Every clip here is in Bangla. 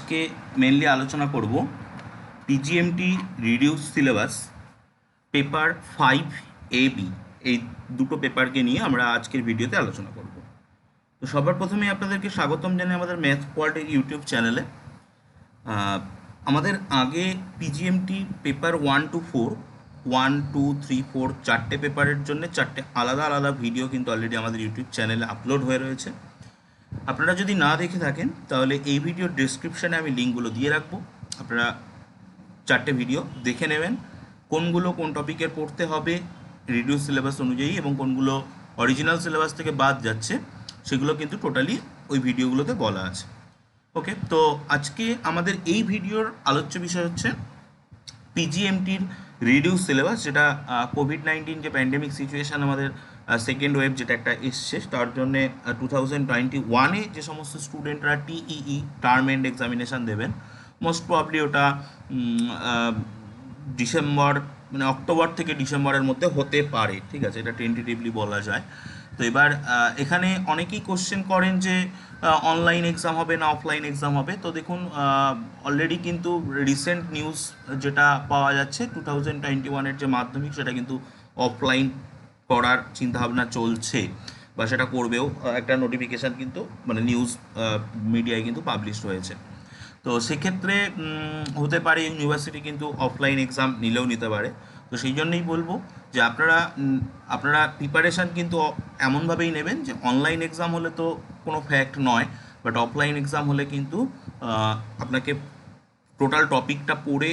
আজকে মেনলি আলোচনা করব পিজিএমটি রিডিউস সিলেবাস পেপার 5AB এই দুটো পেপারকে নিয়ে আমরা আজকের ভিডিওতে আলোচনা করব। তো সবার প্রথমে আপনাদেরকে স্বাগতম জানাই আমাদের ম্যাথ কোয়াড ইউটিউব চ্যানেলে। আমাদের আগে পিজিএমটি পেপার 1 to 4 1 2 3 4 চারটে পেপারের জন্য চারটে আলাদা আলাদা ভিডিও কিন্তু অলরেডি আমাদের ইউটিউব চ্যানেলে আপলোড হয়ে রয়েছে। আপনারা যদি না দেখে থাকেন তাহলে এই ভিডিওর ডেসক্রিপশানে আমি লিঙ্কগুলো দিয়ে রাখবো, আপনারা চারটে ভিডিও দেখে নেবেন কোনগুলো কোন টপিকের পড়তে হবে রিডিউস সিলেবাস অনুযায়ী এবং কোনগুলো অরিজিনাল সিলেবাস থেকে বাদ যাচ্ছে সেগুলো কিন্তু টোটালি ওই ভিডিওগুলোতে বলা আছে। ওকে, তো আজকে আমাদের এই ভিডিওর আলোচ্য বিষয় হচ্ছে পিজিএমটির রিডিউস সিলেবাস, যেটা কোভিড-19 যে প্যান্ডেমিক সিচুয়েশান আমাদের সেকেন্ড ওয়েভ যেটা একটা এসছে তার জন্যে 2021-এ যে সমস্ত স্টুডেন্টরা টিইই টার্ম এন্ড এক্সামিনেশান দেবেন মোস্ট প্রবলি ওটা ডিসেম্বর মানে অক্টোবর থেকে ডিসেম্বরের মধ্যে হতে পারে, ঠিক আছে, এটা টেন্টেটিভলি বলা যায়। তো এবার এখানে অনেকেই কোশ্চেন করেন যে অনলাইন এক্সাম হবে না অফলাইন এক্সাম হবে। তো দেখুন অলরেডি কিন্তু রিসেন্ট নিউজ যেটা পাওয়া যাচ্ছে 2021-এর যে মাধ্যমিক সেটা কিন্তু অফলাইন করার চিন্তাভাবনা চলছে বা সেটা করবেও, একটা নোটিফিকেশান কিন্তু মানে নিউজ মিডিয়ায় কিন্তু পাবলিশ হয়েছে। তো সেক্ষেত্রে হতে পারে ইউনিভার্সিটি কিন্তু অফলাইন এক্সাম নিলেও নিতে পারে। তো সেই জন্যই বলবো যে আপনারা প্রিপারেশান কিন্তু এমনভাবেই নেবেন যে অনলাইন এক্সাম হলে তো কোনো ফ্যাক্ট নয়, বাট অফলাইন এক্সাম হলে কিন্তু আপনাকে টোটাল টপিকটা পড়ে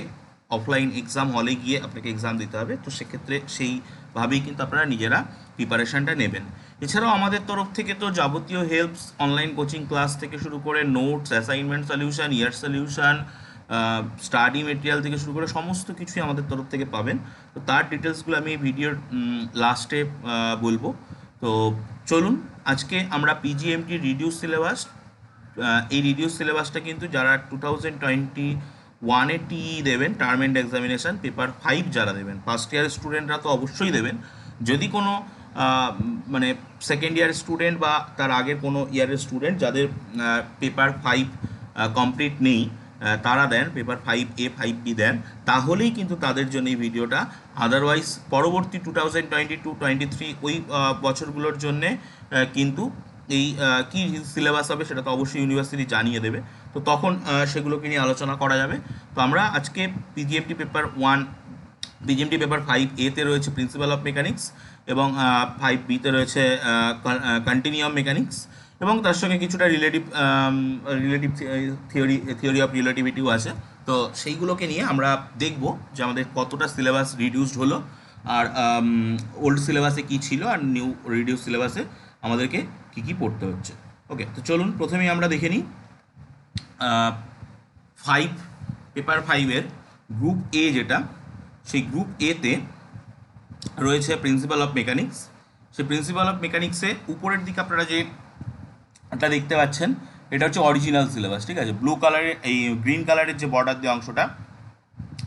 অফলাইন এক্সাম হলে গিয়ে আপনাকে এক্সাম দিতে হবে। তো সেক্ষেত্রে সেইভাবেই কিন্তু আপনারা নিজেরা প্রিপারেশানটা নেবেন। এছাড়াও আমাদের তরফ থেকে তো যাবতীয় হেল্পস অনলাইন কোচিং ক্লাস থেকে শুরু করে নোটস, অ্যাসাইনমেন্ট সলিউশন, ইয়ার সলিউশন, স্টাডি মেটেরিয়াল থেকে শুরু করে সমস্ত কিছুই আমাদের তরফ থেকে পাবেন। তো তার ডিটেলসগুলো আমি ভিডিওর লাস্টে বলবো। তো চলুন আজকে আমরা পিজিএমটি রিডিউস সিলেবাস, এই রিডিউস সিলেবাসটা কিন্তু যারা 2021-এ টিই দেবেন টার্ম এন্ড এক্সামিনেশান পেপার 5 যারা দেবেন, ফার্স্ট ইয়ার স্টুডেন্টরা তো অবশ্যই দেবেন। যদি কোনো মানে সেকেন্ড ইয়ার স্টুডেন্ট বা তার আগের কোনো ইয়ারের স্টুডেন্ট যাদের পেপার 5 কমপ্লিট নেই তারা দেন, পেপার 5A 5B দেন, তাহলেই কিন্তু তাদের জন্য এই ভিডিওটা। আদারওয়াইজ পরবর্তী 2022-23 ওই বছরগুলোর জন্যে কিন্তু এই কী সিলেবাস হবে সেটা তো অবশ্যই ইউনিভার্সিটি জানিয়ে দেবে, তো তখন সেগুলোকে নিয়ে আলোচনা করা যাবে। তো আমরা আজকে পিজিএমটি পেপার 5A-তে রয়েছে প্রিন্সিপাল অফ মেকানিক্স এবং 5B-তে রয়েছে কন্টিনিউয়াম মেকানিক্স এবং তার সঙ্গে কিছুটা রিলেটিভ থিওরি অফ রিলেটিভিটিও আছে। তো সেইগুলোকে নিয়ে আমরা দেখব যে আমাদের কতটা সিলেবাস রিডিউসড হলো আর ওল্ড সিলেবাসে কী ছিল আর নিউ রিডিউস সিলেবাসে আমাদেরকে কী কী পড়তে হচ্ছে। ওকে, তো চলুন প্রথমেই আমরা দেখে নিই পেপার 5-এর গ্রুপ এ যেটা, সেই গ্রুপ এতে রয়েছে প্রিন্সিপাল অফ মেকানিক্স। সেই প্রিন্সিপাল অফ মেকানিক্সে উপরের দিকে আপনারা যে এটা দেখতে পাচ্ছেন এটা হচ্ছে অরিজিনাল সিলেবাস, ঠিক আছে। ব্লু কালারের এই গ্রিন কালারের যে বর্ডার দিয়ে অংশটা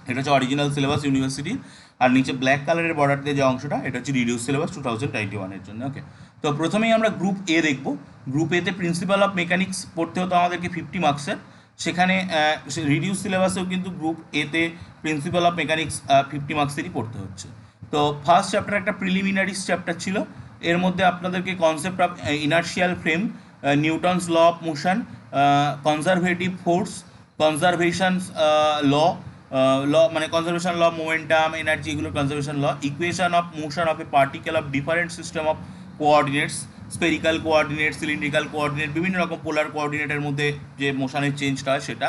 এটা হচ্ছে অরিজিনাল সিলেবাস ইউনিভার্সিটির, আর নিচে ব্ল্যাক কালারের বর্ডার দিয়ে যে অংশটা এটা হচ্ছে রিডিউস সিলেবাস 2021-এর জন্য। ওকে, তো প্রথমেই আমরা গ্রুপ এ দেখব। গ্রুপ এতে প্রিন্সিপাল অফ মেকানিক্স পড়তে হতো আমাদেরকে 50 মার্কসের, সেখানে রিডিউস সিলেবাসেও কিন্তু গ্রুপ এতে প্রিন্সিপাল অফ মেকানিক্স 50 মার্কসেরই পড়তে হচ্ছে। তো ফার্স্ট চ্যাপ্টার একটা প্রিলিমিনারিজ চ্যাপ্টার ছিল, এর মধ্যে আপনাদেরকে concept of inertial frame, Newton's law of motion, conservative force, conservation law মানে কনজারভেশন ল, মোমেন্টাম, এনার্জি, এগুলো conservation law, equation of motion of a particle of different system of coordinates, spherical coordinate, cylindrical coordinate, বিভিন্ন রকম পোলার কোঅর্ডিনেটের মধ্যে যে মোশনের চেঞ্জটা হয় সেটা,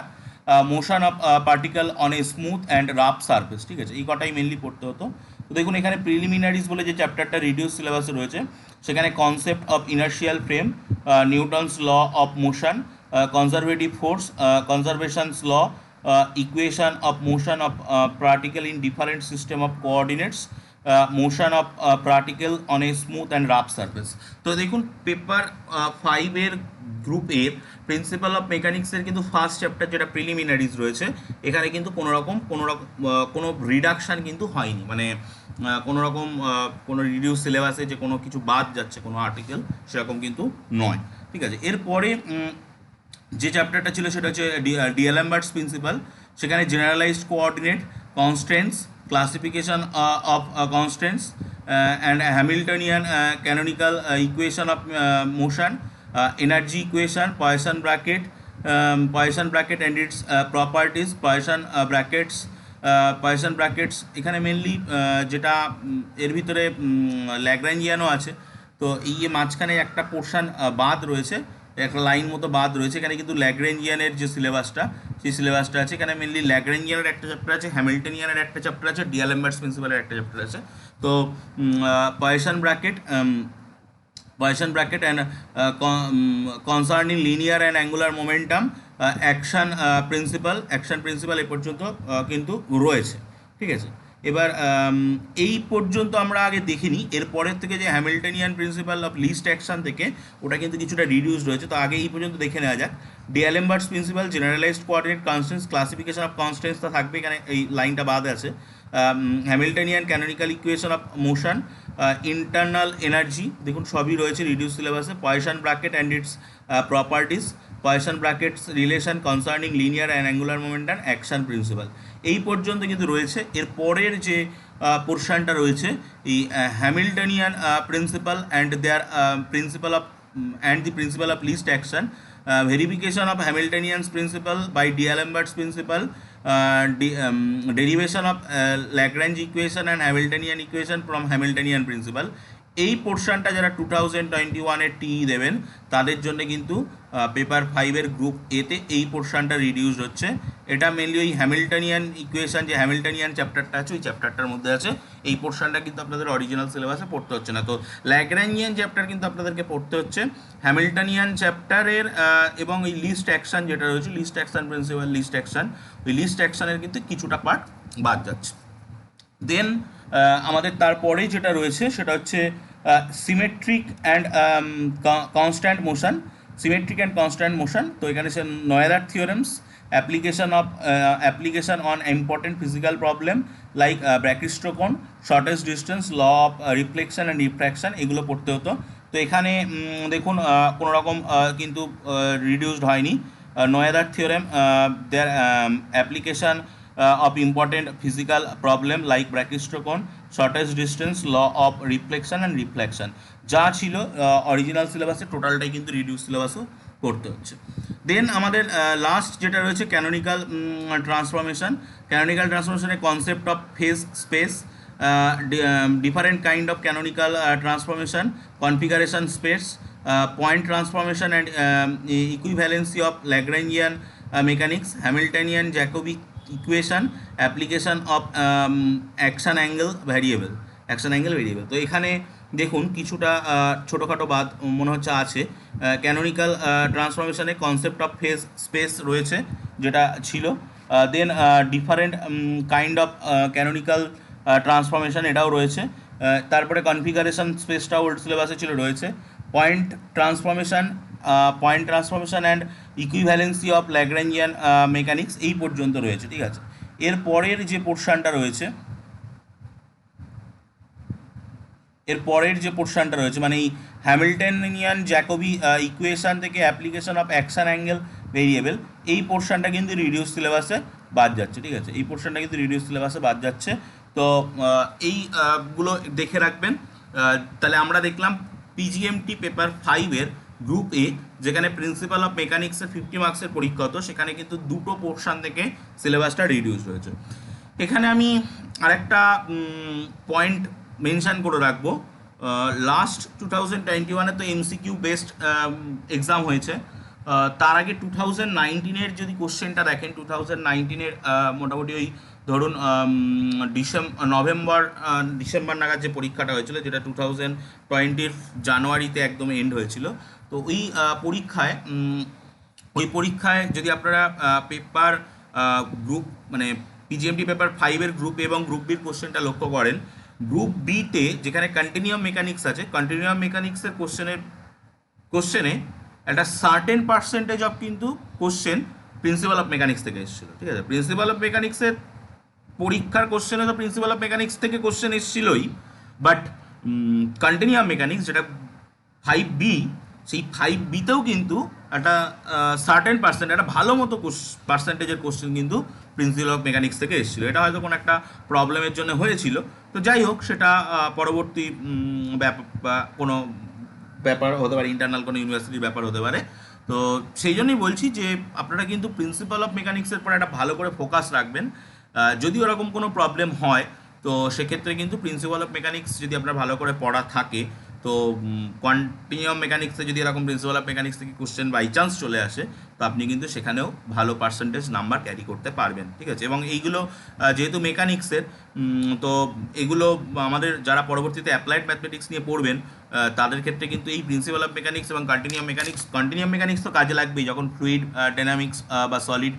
motion of particle on a smooth and rough surface, ঠিক আছে, এই কটাই মেনলি পড়তে হতো। তো দেখুন এখানে প্রিলিমিনারিজ বলে যে চ্যাপ্টারটা রিডিউস সিলেবাসে রয়েছে সেখানে concept of inertial frame, Newton's law of motion, conservative force, conservations law, equation of motion of particle in different system of coordinates, motion of particle on a smooth and rough surface. তো দেখুন পেপার 5-এর গ্রুপ এর প্রিন্সিপাল অফ মেকানিক্সের কিন্তু ফার্স্ট চ্যাপ্টার যেটা প্রিলিমিনারিজ রয়েছে এখানে কিন্তু কোনো রিডাকশান কিন্তু হয়নি, মানে কোনো রিডিউস সিলেবাসে যে কোনো কিছু বাদ যাচ্ছে কোনো আর্টিকেল সেরকম কিন্তু নয়, ঠিক আছে। এরপরে যে চ্যাপ্টারটা ছিল সেটা হচ্ছে ডিএলএমবার্টস প্রিন্সিপাল। সেখানে generalised coordinate, constraints, classification of constants and Hamiltonian canonical equation of motion, energy equation, poison bracket and its properties, Poisson brackets এখানে মেনলি যেটা এর ভিতরে ল্যাগ্রাঞ্জিয়ানও আছে। তো এই যে মাঝখানে একটা পোর্শন বাদ রয়েছে, একটা লাইন মতো বাদ রয়েছে, এখানে কিন্তু ল্যাগ্রেঞ্জিয়ানের যে সিলেবাসটা সেই সিলেবাসটা আছে। এখানে মেনলি ল্যাগ্রেঞ্জিয়ানের একটা চ্যাপ্টার আছে, হ্যামিল্টনিয়ানের একটা চ্যাপ্টার আছে, ডিএলএমবার্টস প্রিন্সিপালের একটা চ্যাপ্টার আছে। তো Poisson bracket and concerning linear and angular momentum, action principle এ পর্যন্ত কিন্তু রয়েছে, ঠিক আছে। এবার এই পর্যন্ত আমরা আগে দেখিনি, এরপরের থেকে যে Hamiltonian principle of least action থেকে ওটা কিন্তু কিছুটা রিডিউসড হয়েছে। তো আগে এই পর্যন্ত দেখে নেওয়া যাক। D'Alembert's principle, generalised coordinate constraints, classification of constraints তা থাকবে, এখানে এই লাইনটা বাদ আছে। Hamiltonian canonical equation of motion, internal energy, দেখুন সবই রয়েছে রিডিউস সিলেবাসে। Poisson bracket and its properties, Poisson brackets relation concerning linear and angular momentum, action principle, এই পর্যন্ত কিন্তু রয়েছে। এর পরের যে পোর্শনটা রয়েছে এই Hamiltonian principle and their principle of and the principle of least action, verification of Hamiltonian's principle by D'Alembert's principle, derivation of Lagrange equation and Hamiltonian equation from Hamiltonian principle। এই পোর্শনটা যারা 2021-এর টিই দেবেন তাদের জন্য কিন্তু পেপার 5-এর গ্রুপ এতে এই পোর্শনটা রিডিউসড হচ্ছে। এটা মেনলি ওই হ্যামিল্টনিয়ান ইকুয়েশন, যে হ্যামিল্টনিয়ান চ্যাপ্টারটা আছে ওই চ্যাপ্টারটার মধ্যে আছে। এই পোর্শনটা কিন্তু আপনাদের অরিজিনাল সিলেবাসে পড়তে হচ্ছে না। তো ল্যাগ্রাঞ্জিয়ান চ্যাপ্টার কিন্তু আপনাদেরকে পড়তে হচ্ছে। হ্যামিল্টনিয়ান চ্যাপ্টারের এবং এই লিস্ট অ্যাকশন যেটা রয়েছে, least action principle, least action, ওই লিস্ট অ্যাকশনের কিন্তু কিছুটা পার্ট বাদ যাচ্ছে। দেন আমাদের তারপরে যেটা রয়েছে সেটা হচ্ছে symmetric and constant motion, symmetric and constant motion. তো এখানে সে Noether theorems, application on important physical problem like brachistochrone, shortest distance, law of reflection and refraction, এগুলো পড়তে হতো। তো এখানে দেখুন কোনো রকম কিন্তু রিডিউসড হয়নি। Noether theorem, their application of important physical problem like brachistocon, shortest distance, law of reflection and reflection, যা ছিল অরিজিনাল সিলেবাসে টোটালটাই কিন্তু রিডিউস সিলেবাসও করতে হচ্ছে। দেন আমাদের লাস্ট যেটা রয়েছে ক্যানোনিক্যাল ট্রান্সফরমেশন। ক্যানোনিক্যাল ট্রান্সফরমেশনের concept of phase space, different kind of canonical transformation, configuration space, point transformation and equivalency of Lagrangian mechanics, Hamiltonian Jacobi equation, application of action angle variable, তো এখানে দেখুন কিছুটা ছোটোখাটো বাদ মনে হচ্ছে আছে। ক্যানোনিক্যাল ট্রান্সফরমেশনে কনসেপ্ট অফ ফেজ স্পেস রয়েছে যেটা ছিল। Then different kind of canonical transformation এটাও রয়েছে। তারপরে কনফিগারেশন স্পেসটাও ওল্ড সিলেবাসে ছিল, রয়েছে। Point transformation and equivalency of Lagrangian mechanics, এই পর্যন্ত রয়েছে, ঠিক আছে। এর পরের যে পোর্শনটা রয়েছে মানে এই হ্যামিল্টনিয়ান জ্যাকোবি ইকুয়েশন থেকে application of action angle variable, এই পোর্শনটা কিন্তু রিডিউস সিলেবাসে বাদ যাচ্ছে, ঠিক আছে। এই পোর্শনটা কিন্তু রিডিউস সিলেবাসে বাদ যাচ্ছে। তো এইগুলো দেখে রাখবেন। তাহলে আমরা দেখলাম পিজিএমটি পেপার 5-এর গ্রুপ এ, যেখানে প্রিন্সিপাল অফ মেকানিক্সের 50 মার্কসের পরীক্ষা হতো, সেখানে কিন্তু দুটো পোর্শন থেকে সিলেবাসটা রিডিউস হয়েছে। এখানে আমি আরেকটা পয়েন্ট মেনশান করে রাখবো। লাস্ট 2021-এ তো এমসিকিউ বেসড এক্সাম হয়েছে। তার আগে 2019-এর যদি কোশ্চেনটা দেখেন, 2019-এর মোটামুটি ওই ধরুন ডিসেম্বর নাগাদ যে পরীক্ষাটা হয়েছিল, যেটা 2020-র জানুয়ারিতে একদম এন্ড হয়েছিল। তো ওই পরীক্ষায় যদি আপনারা পেপার গ্রুপ মানে পিজিএমটি পেপার 5-এর গ্রুপ এবং গ্রুপ বির কোশ্চেনটা লক্ষ্য করেন, গ্রুপ বিতে যেখানে কন্টিনিউয়াম মেকানিক্স আছে, কন্টিনিউয়াম মেকানিক্সের কোশ্চেনে একটা সার্টেন পার্সেন্টেজ অফ কিন্তু কোশ্চেন প্রিন্সিপাল অফ মেকানিক্স থেকে এসেছিলো, ঠিক আছে। প্রিন্সিপাল অফ মেকানিক্সের পরীক্ষার কোশ্চেনে তো প্রিন্সিপাল অফ মেকানিক্স থেকে কোশ্চেন এসেছিলোই, বাট কন্টিনিউয়াম মেকানিক্স যেটা 5B, সেই 5B-তেও কিন্তু একটা সার্টেন পার্সেন্ট, একটা ভালো মতো পার্সেন্টেজের কোশ্চেন কিন্তু প্রিন্সিপাল অফ মেকানিক্স থেকে এসেছিলো। এটা হয়তো কোনো একটা প্রবলেমের জন্য হয়েছিল, তো যাই হোক সেটা পরবর্তী কোনো ব্যাপার হতে পারে, ইন্টারনাল কোনো ইউনিভার্সিটির ব্যাপার হতে পারে। তো সেই জন্যই বলছি যে আপনারা কিন্তু প্রিন্সিপাল অফ মেকানিক্সের পর একটা ভালো করে ফোকাস রাখবেন। যদি ওরকম কোনো প্রবলেম হয় তো সেক্ষেত্রে কিন্তু প্রিন্সিপাল অফ মেকানিক্স যদি আপনার ভালো করে পড়া থাকে, তো কোয়ান্টিনিয়াম মেকানিক্সে যদি এরকম প্রিন্সিপাল অফ মেকানিক্স থেকে কোশ্চেন বাই চান্স চলে আসে, তো আপনি কিন্তু সেখানেও ভালো পার্সেন্টেজ নাম্বার ক্যারি করতে পারবেন, ঠিক আছে। এবং এইগুলো যেহেতু মেকানিক্সের, তো এগুলো আমাদের যারা পরবর্তীতে অ্যাপ্লাইড ম্যাথমেটিক্স নিয়ে পড়বেন তাদের ক্ষেত্রে কিন্তু এই প্রিন্সিপাল অফ মেকানিক্স এবং কন্টিনিয়াম মেকানিক্স তো কাজে লাগবেই, যখন ফ্লুইড ডাইনামিক্স বা সলিড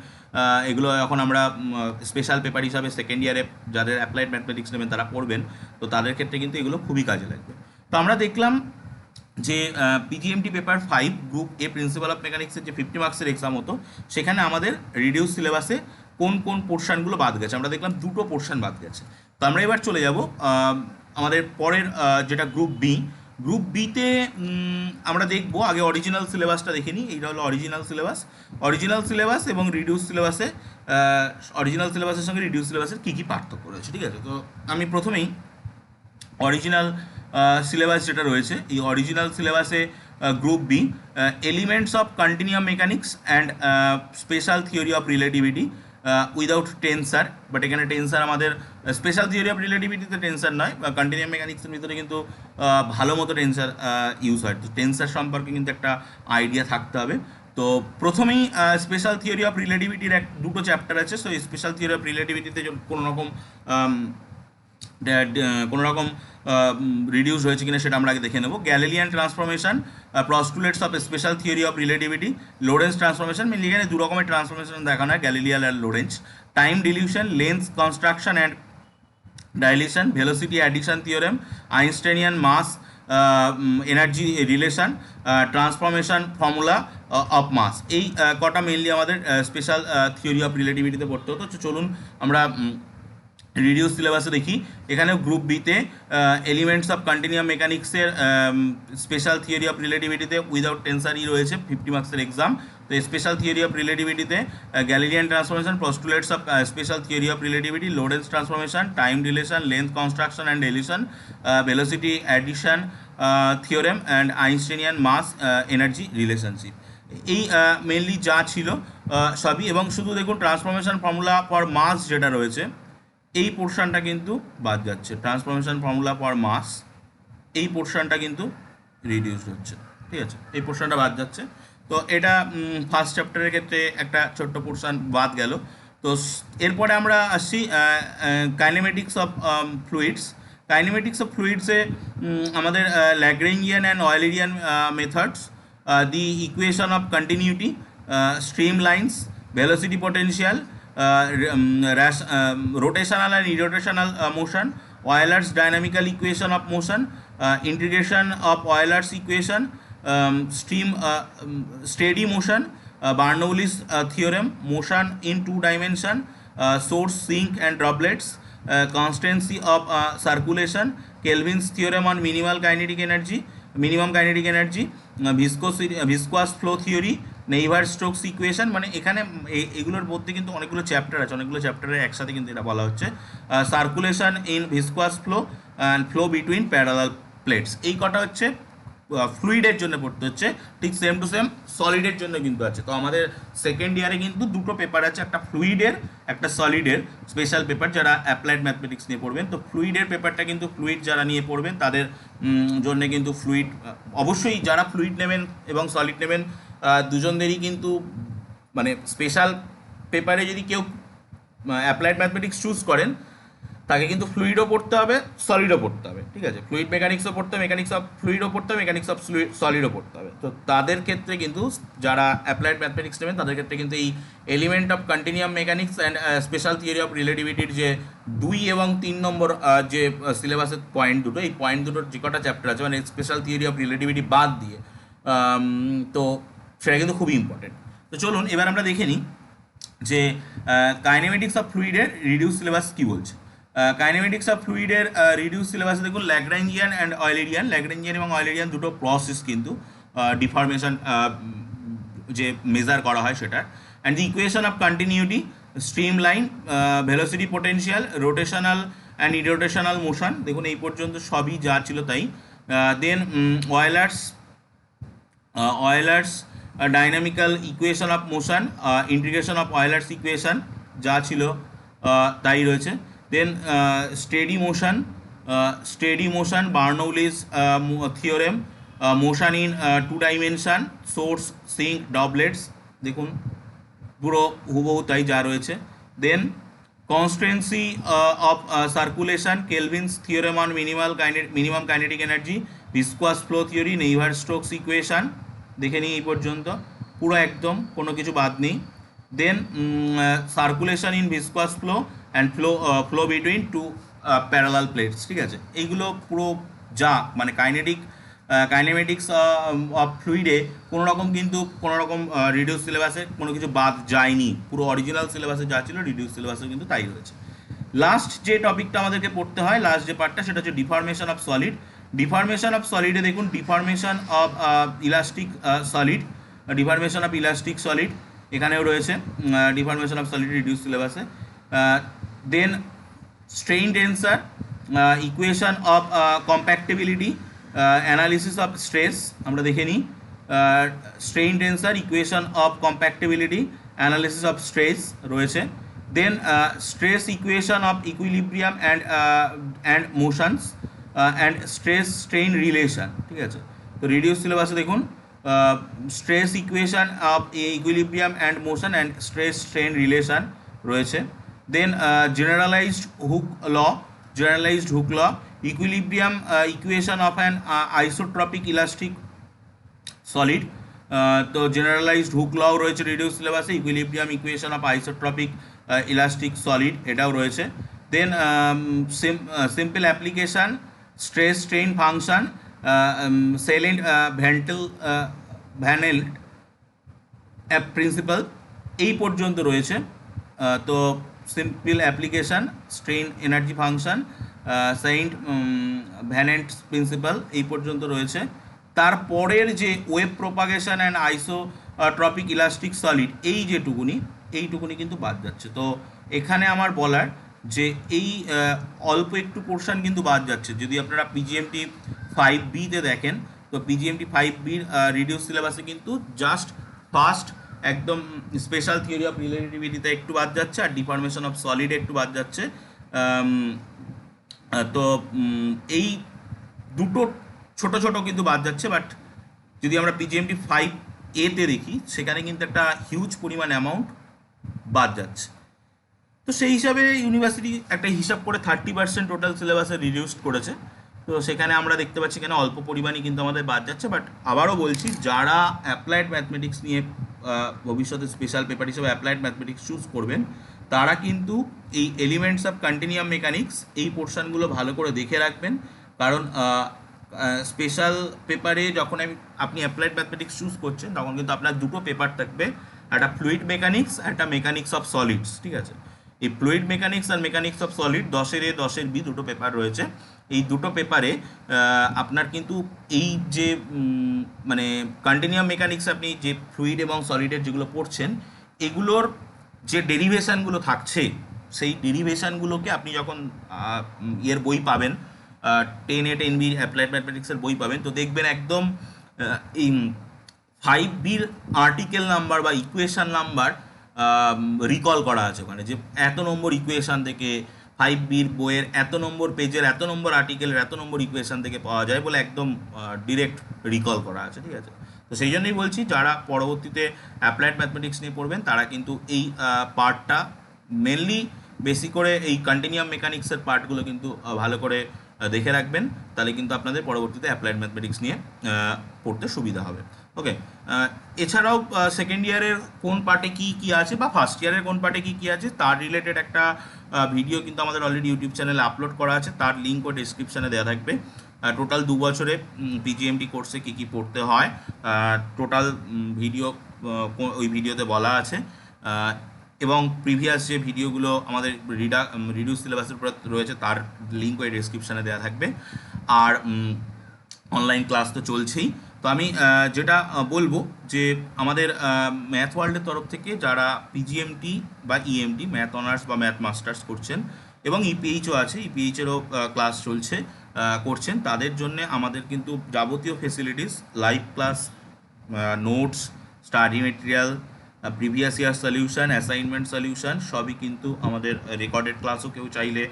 এগুলো এখন আমরা স্পেশাল পেপার হিসাবে সেকেন্ড ইয়ারে যাদের অ্যাপ্লাইড ম্যাথমেটিক্স নেবেন তারা পড়বেন, তো তাদের ক্ষেত্রে কিন্তু এগুলো খুবই কাজে লাগবে। তো আমরা দেখলাম যে PGMT paper 5 group A principle of মেকানিক্সের যে 50 মার্কসের এক্সাম হতো, সেখানে আমাদের রিডিউস সিলেবাসে কোন কোন পোর্শনগুলো বাদ গেছে। আমরা দেখলাম দুটো পোর্শন বাদ গেছে। তো আমরা এবার চলে যাব আমাদের পরের যেটা গ্রুপ বিতে আমরা দেখবো আগে অরিজিনাল সিলেবাসটা দেখে নিই। এইটা হলো অরিজিনাল সিলেবাস এবং রিডিউস সিলেবাসে অরিজিনাল সিলেবাসের সঙ্গে রিডিউস সিলেবাসের কী কী পার্থক্য রয়েছে, ঠিক আছে। তো আমি প্রথমেই অরিজিনাল সিলেবাস যেটা রয়েছে, এই অরিজিনাল সিলেবাসে group B elements of continuum mechanics and special theory of relativity without tensor, but এখানে টেন্সার আমাদের স্পেশাল থিওরি অফ রিলেটিভিটিতে টেন্সার নয়, কন্টিনিয়াম মেকানিক্সের ভিতরে কিন্তু ভালো মতো টেন্সার ইউজ হয়। তো টেন্সার সম্পর্কে কিন্তু একটা আইডিয়া থাকতে হবে। তো প্রথমেই স্পেশাল থিওরি অফ রিলেটিভিটির দুটো চ্যাপ্টার আছে। সো স্পেশাল থিওরি অফ রিলেটিভিটিতে কোনো রকম রিডিউস হয়েছে কিনা সেটা আমরা আগে দেখে নেব। Galilean transformation, postulates of special theory of relativity, Lorentz transformation, mainly এখানে দু রকমের ট্রান্সফরমেশন দেখানো হয়, গ্যালিলিয়ান আর Lorentz. Time dilation, length contraction and dilation, velocity addition theorem, Einsteinian mass energy relation, transformation formula of mass. এই কটা মেনলি আমাদের স্পেশাল থিওরি অফ রিলেটিভিটিতে পড়তে হতো। তো চলুন আমরা রিডিউস সিলেবাসে দেখি। এখানে গ্রুপ বিতে এলিমেন্টস অফ কন্টিনিয়াম মেকানিক্সের স্পেশাল থিওরি অফ রিলেটিভিটিতে উইদাউট টেন্সারই রয়েছে 50 মার্কসের এক্সাম। তো স্পেশাল থিওরি অফ রিলেটিভিটিতে Galilean transformation, postulates of special theory of relativity, Lorentz transformation, time dilation, length contraction and dilation, velocity addition theorem and Einsteinian mass energy relationship. এই মেনলি যা ছিল সবই। এবং শুধু দেখুন ট্রান্সফরমেশন ফর্মুলা ফর মাস যেটা রয়েছে, এই পোর্শনটা কিন্তু বাদ যাচ্ছে। ট্রান্সফরমেশন ফর্মুলা ফর মাস, এই পোর্শনটা কিন্তু রিডিউসড হচ্ছে, ঠিক আছে, এই পোর্শনটা বাদ যাচ্ছে। তো এটা ফার্স্ট চ্যাপ্টারের ক্ষেত্রে একটা ছোট্ট পোর্শন বাদ গেল। তো এরপরে আমরা আসছি kinematics of fluids. Kinematics of ফ্লুইডসে আমাদের Lagrangian and Eulerian methods, the equation of continuity, stream lines, velocity potential, rotational and irrotational motion, Euler's dynamical equation of motion, integration of Euler's equation, steady motion, Bernoulli's theorem, motion in two dimension, source, sink and droplets, constancy of circulation, Kelvin's theorem on minimum kinetic energy, viscous flow theory, নেইভার Stokes equation. মানে এখানে এগুলোর মধ্যে কিন্তু অনেকগুলো চ্যাপ্টার আছে, অনেকগুলো চ্যাপ্টারে একসাথে কিন্তু এটা বলা হচ্ছে। Circulation in viscous flow and flow between parallel plates, এই কটা হচ্ছে ফ্লুইডের জন্য পড়তে হচ্ছে। ঠিক সেম টু সেম সলিডের জন্য কিন্তু আছে। তো আমাদের সেকেন্ড ইয়ারে কিন্তু দুটো পেপার আছে, একটা ফ্লুইডের একটা সলিডের স্পেশাল পেপার যারা অ্যাপ্লাইড ম্যাথমেটিক্স নিয়ে পড়বেন। তো ফ্লুইডের পেপারটা কিন্তু ফ্লুইড যারা নিয়ে পড়বেন তাদের জন্য কিন্তু ফ্লুইড, অবশ্যই যারা ফ্লুইড নেবেন এবং সলিড নেবেন দুজনদেরই কিন্তু মানে স্পেশাল পেপারে যদি কেউ অ্যাপ্লাইড ম্যাথমেটিক্স চুজ করেন তাকে কিন্তু ফ্লুইডও পড়তে হবে, সলিডও পড়তে হবে, ঠিক আছে। ফ্লুইড মেকানিক্সও পড়তে হবে, মেকানিক্স অফ ফ্লুইডও পড়তে হবে, মেকানিক্স অফ সলিডও পড়তে হবে। তো তাদের ক্ষেত্রে কিন্তু যারা অ্যাপ্লাইড ম্যাথমেটিক্স নেবেন তাদের ক্ষেত্রে কিন্তু এই element of continuum mechanics and special theory of রিলেটিভিটির যে 2 এবং 3 নম্বর যে সিলেবাসের পয়েন্ট দুটো, এই পয়েন্ট দুটোর যে কটা চ্যাপ্টার আছে মানে স্পেশাল থিওরি অফ রিলেটিভিটি বাদ দিয়ে, তো সেটা কিন্তু খুবই ইম্পর্টেন্ট। তো চলুন এবার আমরা দেখে নিই যে কাইনেমেটিক্স অফ ফ্লুইডের রিডিউস সিলেবাস কী বলছে। কাইনেমেটিক্স অফ ফ্লুইডের রিডিউস সিলেবাসে দেখুন ল্যাগ্রাঞ্জিয়ান অ্যান্ড অয়েলেরিয়ান, ল্যাগ্রাঞ্জিয়ান এবং অয়েলেরিয়ান দুটো প্রসেস কিন্তু ডিফরমেশন যে মেজার করা হয় সেটার। And the equation of continuity, stream line, velocity potential, rotational and irrotational motion, দেখুন এই পর্যন্ত সবই যা ছিল তাই। Then Euler's dynamical equation of motion, integration of Euler's equation যা ছিল তাই রয়েছে। Then steady motion, Bernoulli's theorem, motion in 2 dimension, source, sink, doublets, দেখুন পুরো হুবহু তাই যা রয়েছে। Then constancy of circulation, Kelvin's theorem on minimum kinetic energy, viscous flow theory, নেইভার-স্টোকস equation, দেখে নিই এই পর্যন্ত পুরো একদম কোনো কিছু বাদ নেই। Then circulation in viscous flow and flow between two parallel plates, ঠিক আছে। এইগুলো পুরো যা মানে কাইনেমেটিক্স অফ ফ্লুইডে কোনো রকম রিডিউস সিলেবাসে কোনো কিছু বাদ যায়নি, পুরো অরিজিনাল সিলেবাসে যা ছিল রিডিউস সিলেবাসে কিন্তু তাই রয়েছে। লাস্ট যে টপিকটা আমাদেরকে পড়তে হয়, লাস্ট যে পার্টটা, সেটা হচ্ছে deformation of solid. Deformation of সলিডে দেখুন deformation of elastic solid, deformation of elastic solid এখানেও রয়েছে, ডিফরমেশন অফ সলিড রিডিউস সিলেবাসে। Then strain tensor, equation of compatibility, analysis of stress আমরা দেখে নিই। Strain tensor, equation of compatibility, analysis of stress রয়েছে। Then stress equation of equilibrium and motions and stress strain relation, ঠিক আছে। তো রিডিউস সিলেবাসে দেখুন stress equation of equilibrium and motion and stress strain relation রয়েছে। Then generalised Hooke law, equilibrium equation of an isotropic elastic solid, তো জেনারেলাইজড হুক লও রয়েছে রিডিউস সিলেবাসে, equilibrium equation of isotropic elastic solid এটাও রয়েছে। Then simple application, stress strain function, Saint Venant principle এই পর্যন্ত রয়েছে। তো simple application, strain energy function, Saint Venant principle এই পর্যন্ত রয়েছে। তারপরের যে wave propagation and isotropic elastic solid এইটুকুনি কিন্তু বাদ যাচ্ছে। তো এখানে আমার বলার যে এই অল্প একটু পোর্শন কিন্তু বাদ যাচ্ছে। যদি আপনারা পিজিএমটি 5B-তে দেখেন, তো পিজিএমটি 5B-র রিডিউস সিলেবাসে কিন্তু জাস্ট ফার্স্ট একদম স্পেশাল থিওরি অফ রিলেটিভিটিতে একটু বাদ যাচ্ছে, আর ডিফরমেশন অফ সলিডে একটু বাদ যাচ্ছে। তো এই দুটো ছোট কিন্তু বাদ যাচ্ছে। বাট যদি আমরা পিজিএমটি 5A-তে দেখি, সেখানে কিন্তু একটা হিউজ পরিমাণ অ্যামাউন্ট বাদ যাচ্ছে। তো সেই হিসাবে ইউনিভার্সিটি একটা হিসাব করে 30% টোটাল সিলেবাসে রিডিউসড করেছে। তো সেখানে আমরা দেখতে পাচ্ছি এখানে অল্প পরিমাণই কিন্তু আমাদের বাদ যাচ্ছে। বাট আবারও বলছি, যারা অ্যাপ্লাইড ম্যাথমেটিক্স নিয়ে ভবিষ্যতে স্পেশাল পেপার হিসেবে অ্যাপ্লাইড ম্যাথমেটিক্স চুজ করবেন, তারা কিন্তু এই এলিমেন্টস অফ কন্টিনিউয়াম মেকানিক্স এই পোর্শনগুলো ভালো করে দেখে রাখবেন। কারণ স্পেশাল পেপারে যখন আপনি অ্যাপ্লাইড ম্যাথমেটিক্স চুজ করছেন, তখন কিন্তু আপনার দুটো পেপার থাকবে, একটা ফ্লুইড মেকানিক্স, একটা মেকানিক্স অফ সলিডস, ঠিক আছে। এই ফ্লুইড মেকানিক্স আর মেকানিক্স অফ সলিড 10-এর A 10-এর B দুটো পেপার রয়েছে। এই দুটো পেপারে আপনার কিন্তু এই যে মানে কন্টিনিউয়াম মেকানিক্স আপনি যে ফ্লুইড এবং সলিডের যেগুলো পড়ছেন, এগুলোর যে ডেরিভেশানগুলো থাকছে, সেই ডেরিভেশানগুলোকে আপনি যখন এর বই পাবেন, 10A 10B অ্যাপ্লাইড ম্যাথমেটিক্সের বই পাবেন, তো দেখবেন একদম এই 5B'র আর্টিকেল নাম্বার বা ইকুয়েশান নাম্বার রিকল করা আছে ওখানে, যে এত নম্বর ইকুয়েশান থেকে 5B'র বইয়ের এত নম্বর পেজের এত নম্বর আর্টিকেলের এত নম্বর ইকুয়েশান থেকে পাওয়া যায় বলে একদম ডিরেক্ট রিকল করা আছে, ঠিক আছে। তো সেই জন্যই বলছি, যারা পরবর্তীতে অ্যাপ্লাইড ম্যাথমেটিক্স নিয়ে পড়বেন, তারা কিন্তু এই পার্টটা মেনলি বেশি করে এই কন্টিনিউয়াম মেকানিক্সের পার্টগুলো কিন্তু ভালো করে দেখে রাখবেন, তাহলে কিন্তু আপনাদের পরবর্তীতে অ্যাপ্লাইড ম্যাথমেটিক্স নিয়ে পড়তে সুবিধা হবে। ওকে, এছাড়াও সেকেন্ড ইয়ারের কোন পার্টে কী আছে বা ফার্স্ট ইয়ারের কোন পার্টে কী আছে তার রিলেটেড একটা ভিডিও কিন্তু আমাদের অলরেডি ইউটিউব চ্যানেলে আপলোড করা আছে, তার লিঙ্কও ডিসক্রিপশানে দেওয়া থাকবে। টোটাল 2 বছরে পিজিএমটি কোর্সে কী পড়তে হয় টোটাল ভিডিও ওই ভিডিওতে বলা আছে, এবং প্রিভিয়াস যে ভিডিওগুলো আমাদের রিডিউস সিলেবাসের উপর রয়েছে তার লিঙ্ক ওই ডিসক্রিপশানে দেওয়া থাকবে। আর অনলাইন ক্লাস তো চলছেই, তো তো আমি যেটা বলবো যে আমাদের ম্যাথ ওয়ার্ল্ডের তরফ থেকে যারা পিজিএমটি বা ইএমটি ম্যাথ অনার্স বা ম্যাথ মাস্টার্স করছেন এবং ইপিএইচও আছে, ইপিএইচেরও ক্লাস চলছে, করছেন, তাদের জন্য আমাদের কিন্তু যাবতীয় facilities, live class, notes, study material, previous year solution, assignment solution সবই কিন্তু আমাদের রেকর্ডেড ক্লাসও কেউ চাইলে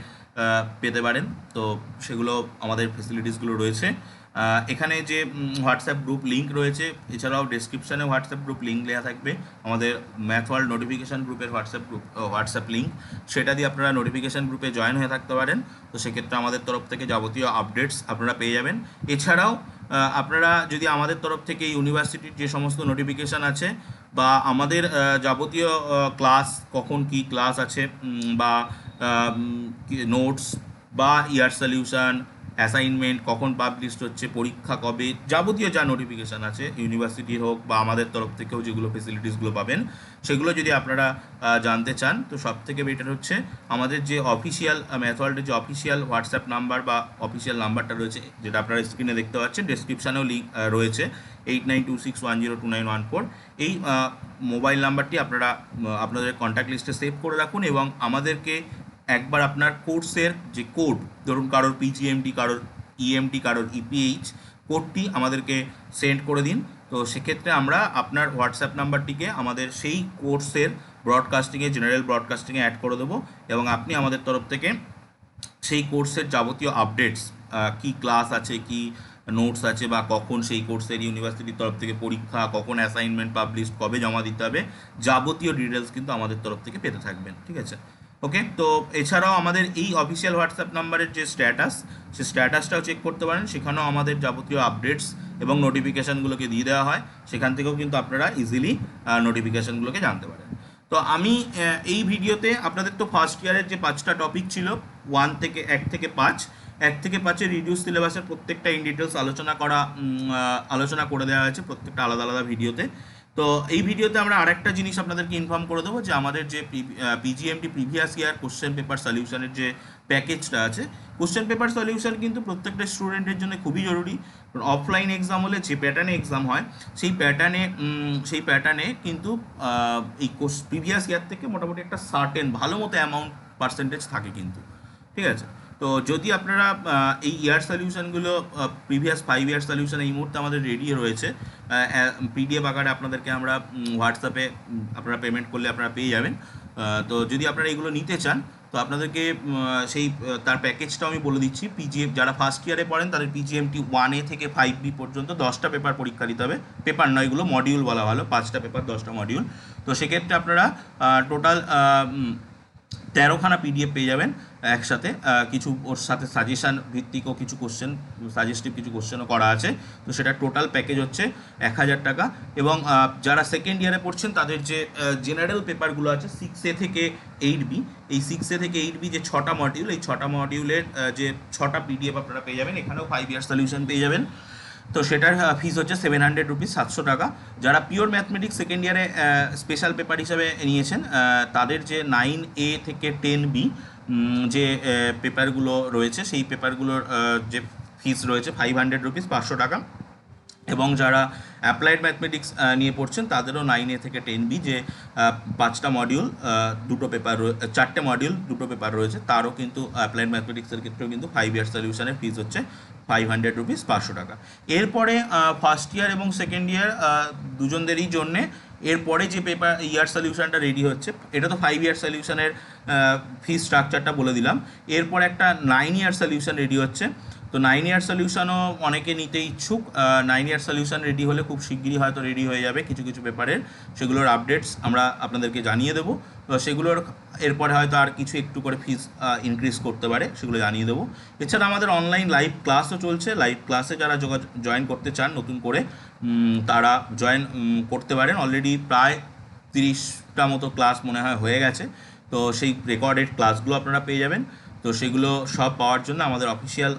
পেতে পারেন। তো সেগুলো আমাদের ফেসিলিটিসগুলো রয়েছে। এখানে যে হোয়াটসঅ্যাপ গ্রুপ লিঙ্ক রয়েছে, এছাড়াও ডেসক্রিপশানে হোয়াটসঅ্যাপ গ্রুপ লিঙ্ক দেওয়া থাকবে, আমাদের ম্যাথ ওয়ার্ল্ড নোটিফিকেশান গ্রুপের হোয়াটসঅ্যাপ লিঙ্ক, সেটা দিয়ে আপনারা নোটিফিকেশান গ্রুপে জয়েন হয়ে থাকতে পারেন। তো সেক্ষেত্রে আমাদের তরফ থেকে যাবতীয় আপডেটস আপনারা পেয়ে যাবেন। এছাড়াও আপনারা যদি আমাদের তরফ থেকে ইউনিভার্সিটির যে সমস্ত নোটিফিকেশান আছে বা আমাদের যাবতীয় ক্লাস, কখন কি ক্লাস আছে বা নোটস বা ইয়ার সলিউশন, অ্যাসাইনমেন্ট কখন পাবলিশড হচ্ছে, পরীক্ষা কবে, যাবতীয় যা নোটিফিকেশান আছে ইউনিভার্সিটির হোক বা আমাদের তরফ থেকেও যেগুলো ফেসিলিটিসগুলো পাবেন, সেগুলো যদি আপনারা জানতে চান, তো সব থেকে বেটার হচ্ছে আমাদের যে অফিসিয়াল ম্যাথ ওয়ার্ল্ডের যে অফিসিয়াল হোয়াটসঅ্যাপ নাম্বার বা অফিসিয়াল নাম্বারটা রয়েছে, যেটা আপনারা স্ক্রিনে দেখতে পাচ্ছেন, ডেসক্রিপশানেও লিঙ্ক রয়েছে, 8926102914। এই মোবাইল নাম্বারটি আপনারা আপনাদের কন্ট্যাক্ট লিস্টে সেভ করে রাখুন এবং আমাদেরকে একবার আপনার কোর্সের যে কোড, ধরুন কারোর পিজিএমটি, কারোর ইএমটি, কারোর ইপিএইচ, কোডটি আমাদেরকে সেন্ড করে দিন। তো সেক্ষেত্রে আমরা আপনার হোয়াটসঅ্যাপ নাম্বারটিকে আমাদের সেই কোর্সের ব্রডকাস্টিংয়ে, জেনারেল ব্রডকাস্টিংয়ে অ্যাড করে দেবো এবং আপনি আমাদের তরফ থেকে সেই কোর্সের যাবতীয় আপডেটস, কি ক্লাস আছে, কি নোটস আছে, বা কখন সেই কোর্সের ইউনিভার্সিটির তরফ থেকে পরীক্ষা, কখন অ্যাসাইনমেন্ট পাবলিশ, কবে জমা দিতে হবে, যাবতীয় ডিটেলস কিন্তু আমাদের তরফ থেকে পেতে থাকবেন। ঠিক আছে, ওকে। তো এছাড়াও আমাদের এই অফিসিয়াল হোয়াটসঅ্যাপ নাম্বারের যে স্ট্যাটাস, সেই স্ট্যাটাসটাও চেক করতে পারেন, সেখানেও আমাদের যাবতীয় আপডেটস এবং নোটিফিকেশানগুলোকে দিয়ে দেওয়া হয়, সেখান থেকেও কিন্তু আপনারা ইজিলি নোটিফিকেশানগুলোকে জানতে পারেন। তো আমি এই ভিডিওতে আপনাদের তো ফার্স্ট ইয়ারের যে 5টা টপিক ছিল, 1 থেকে 5 রিডিউস সিলেবাসের প্রত্যেকটা ইন ডিটেলস আলোচনা করে দেওয়া হয়েছে প্রত্যেকটা আলাদা আলাদা ভিডিওতে। তো এই ভিডিওতে আমরা আরেকটা জিনিস আপনাদেরকে ইনফর্ম করে দেবো যে আমাদের যে পিজিএমটি প্রিভিয়াস ইয়ার কোশ্চেন পেপার সলিউশনের যে প্যাকেজটা আছে, কোশ্চেন পেপার সলিউশন কিন্তু প্রত্যেকটা স্টুডেন্টের জন্য খুবই জরুরি। অফলাইন এক্সাম হলে যে প্যাটার্নে এক্সাম হয়, সেই প্যাটার্নে কিন্তু এই প্রিভিয়াস ইয়ার থেকে মোটামুটি একটা সার্টেন ভালো মতো অ্যামাউন্ট পার্সেন্টেজ থাকে কিন্তু। ঠিক আছে, তো যদি আপনারা এই ইয়ার সলিউশনগুলো, প্রিভিয়াস 5 ইয়ার সলিউশন এই মুহূর্তে আমাদের রেডি রয়েছে, পিডিএফ আকারে আপনাদেরকে আমরা হোয়াটসঅ্যাপে আপনারা পেমেন্ট করলে আপনারা পেয়ে যাবেন। তো যদি আপনারা এগুলো নিতে চান, তো আপনাদেরকে সেই তার প্যাকেজটাও আমি বলে দিচ্ছি। পিজিএফ যারা ফার্স্ট ইয়ারে পড়েন তাদের পিজিএমটি 1A থেকে 5B পর্যন্ত 10টা পেপার পরীক্ষা দিতে হবে। পেপার নয়, এগুলো মডিউল বলা ভালো, 5টা পেপার 10টা মডিউল। তো সেক্ষেত্রে আপনারা টোটাল 13খানা পিডিএফ পেয়ে যাবেন একসাথে। কিছু ওর সাথে সাজেশান ভিত্তিকও কিছু কোশ্চেন, সাজেস্টিভ কিছু কোশ্চেনও করা আছে। তো সেটা টোটাল প্যাকেজ হচ্ছে 1000 টাকা। এবং যারা সেকেন্ড ইয়ারে পড়ছেন তাদের যে জেনারেল পেপারগুলো আছে 6A থেকে 8B, এই 6A থেকে 8B যে 6টা মডিউল, এই 6টা মডিউলের যে 6টা পিডিএফ আপনারা পেয়ে যাবেন। এখানেও 5 ইয়ার সলিউশন পেয়ে যাবেন। তো সেটার ফিস হচ্ছে 700 রুপিস, 700 টাকা। যারা পিওর ম্যাথমেটিক্স সেকেন্ড ইয়ারে স্পেশাল পেপার হিসাবে নিয়েছেন, তাদের যে 9A থেকে 10B যে পেপারগুলো রয়েছে, সেই পেপারগুলোর যে ফিস রয়েছে 500 রুপিস, 500 টাকা। এবং যারা অ্যাপ্লাইড ম্যাথমেটিক্স নিয়ে পড়ছেন তাদেরও 9A থেকে 10B যে 5টা মডিউল, 2টো পেপার, 4টে মডিউল, 2টো পেপার রয়েছে, তারও কিন্তু অ্যাপ্লাইড ম্যাথমেটিক্সের ক্ষেত্রেও কিন্তু 5 ইয়ার সলিউশনের ফিস হচ্ছে 500 রুপিস, 500 টাকা। এরপরে ফার্স্ট ইয়ার এবং সেকেন্ড ইয়ার দুজনদেরই জন্যে এরপরে যে পেপার ইয়ার সলিউশনটা রেডি হচ্ছে, এটা তো 5 ইয়ার সলিউশনের ফি স্ট্রাকচারটা বলে দিলাম। এরপর একটা 9 ইয়ার সলিউশন রেডি হচ্ছে। তো 9 ইয়ার সলিউশনও অনেকে নিতে ইচ্ছুক। 9 ইয়ার সলিউশন রেডি হলে খুব শিগগিরই হয়তো রেডি হয়ে যাবে কিছু কিছু পেপারের, সেগুলোর আপডেটস আমরা আপনাদেরকে জানিয়ে দেবো। তো সেগুলোর এরপরে হয়তো আর কিছু একটু করে ফিস ইনক্রিজ করতে পারে, সেগুলো জানিয়ে দেবো। এছাড়া আমাদের অনলাইন লাইভ ক্লাসও চলছে। লাইভ ক্লাসে যারা জয়েন করতে চান নতুন করে, তারা জয়েন করতে পারেন। অলরেডি প্রায় 30টা মতো ক্লাস মনে হয় হয়ে গেছে। তো সেই রেকর্ডেড ক্লাসগুলো আপনারা পেয়ে যাবেন। তো সেগুলো সব পাওয়ার জন্য আমাদের অফিসিয়াল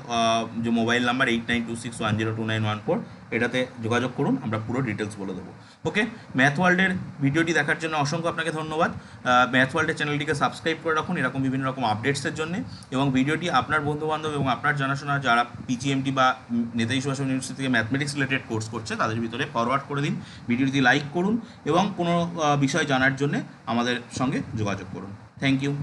যে মোবাইল নাম্বার 8926102914, এটাতে যোগাযোগ করুন, আমরা পুরো ডিটেলস বলে দেবো। ওকে, ম্যাথ ওয়ার্ল্ডের ভিডিওটি দেখার জন্য অসংখ্য আপনাকে ধন্যবাদ। ম্যাথ ওয়ার্ল্ডের চ্যানেলটিকে সাবস্ক্রাইব করে রাখুন এরকম বিভিন্ন রকম আপডেটসের জন্য, এবং ভিডিওটি আপনার বন্ধুবান্ধব এবং আপনার জানাশোনা যারা পিজিএমটি বা নেতাজি সুভাষ ইউনিভার্সিটি থেকে ম্যাথমেটিক্স রিলেটেড কোর্স করছে তাদের ভিতরে ফরওয়ার্ড করে দিন, ভিডিওটি লাইক করুন এবং কোনো বিষয় জানার জন্য আমাদের সঙ্গে যোগাযোগ করুন। Thank you.